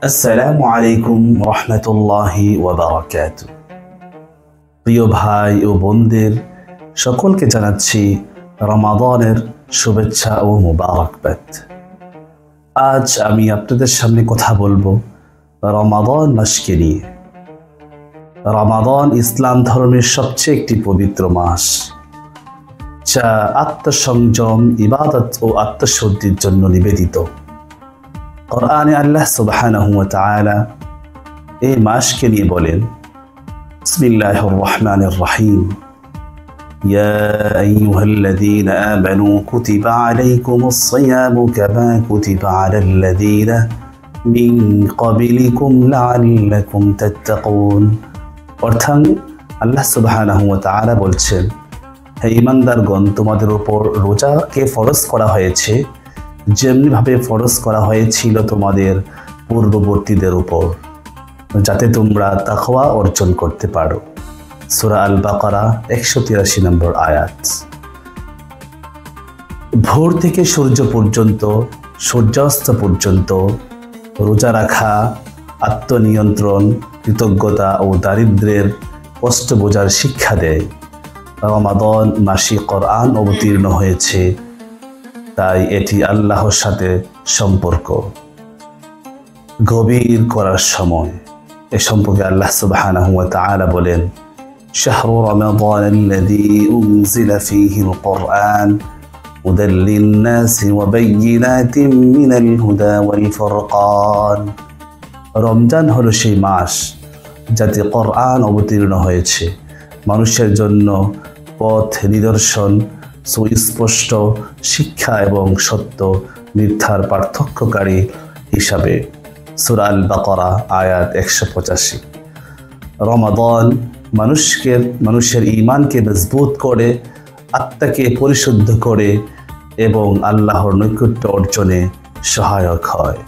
আসসালামু আলাইকুম রহমতুল্লাহি ওয়া বারাকাতুহু। প্রিয় ভাই ও বোনদের সকলকে জানাচ্ছি রমাদানের শুভেচ্ছা ও মুবারকবাদ। আজ আমি আপনাদের সামনে কথা বলবো রমাদান মাসকে নিয়ে। রমাদান ইসলাম ধর্মের সবচেয়ে একটি পবিত্র মাস, যা আত্মসংযম, ইবাদত ও আত্মশুদ্ধির জন্য নিবেদিত। কোরআনে আল্লাহ সুবহানাহু ওয়া তাআলা এই মাসকে নিয়ে বলেন, বিসমিল্লাহির রহমানির রহিম, ইয়া আইয়ুহাল্লাযীনা আমানু কুতিবা আলাইকুমুস সিয়ামু কামা কুতিবা আলাল্লাযীনা মিন ক্বাবলিকুম লাআল্লাকুম তাত্তাকুন। অর্থাৎ আল্লাহ সুবহানাহু ওয়া তাআলা বলছেন, হে ঈমানদারগণ, তোমাদের উপর রোজাকে ফরজ করা হয়েছে যেমনিভাবে ফরজ করা হয়েছিল তোমাদের পূর্ববর্তীদের উপর, যাতে তোমরা তাকওয়া অর্জন করতে পারো। সূরা আল বাকারা 183 নম্বর আয়াত। ভোর থেকে সূর্য পর্যন্ত, সূর্যাস্ত পর্যন্ত রোজা রাখা আত্মনিয়ন্ত্রণ, কৃতজ্ঞতা ও দারিদ্র্যের কষ্ট বোঝার শিক্ষা দেয়। রমাদান মাসে কোরআন অবতীর্ণ হয়েছে, তাই এটি আল্লাহর সাথে সম্পর্ক গভীর করার সময়। এ সম্পর্কে আল্লাহ সুবহানাহু ওয়া তাআলা বলেন, শাহরু রমাদানাল্লাযী উনজিলা ফীহিল কুরআন হুদাল লিন-নাসি ওয়া বায়্যিনাতিন মিনাল হুদা ওয়াল ফুরকান। রমজান হলো সেই মাস যাতে কোরআন অবতীর্ণ হয়েছে, মানুষের জন্য পথ নিদর্শন, সুস্পষ্ট শিক্ষা এবং সত্য মিথ্যার পার্থক্যকারী হিসাবে। সূরা আল বাকারা আয়াত 185। রমাদান মানুষের ঈমানকে মজবুত করে, আত্মাকে পরিশুদ্ধ করে এবং আল্লাহর নৈকট্য অর্জনে সহায়ক হয়।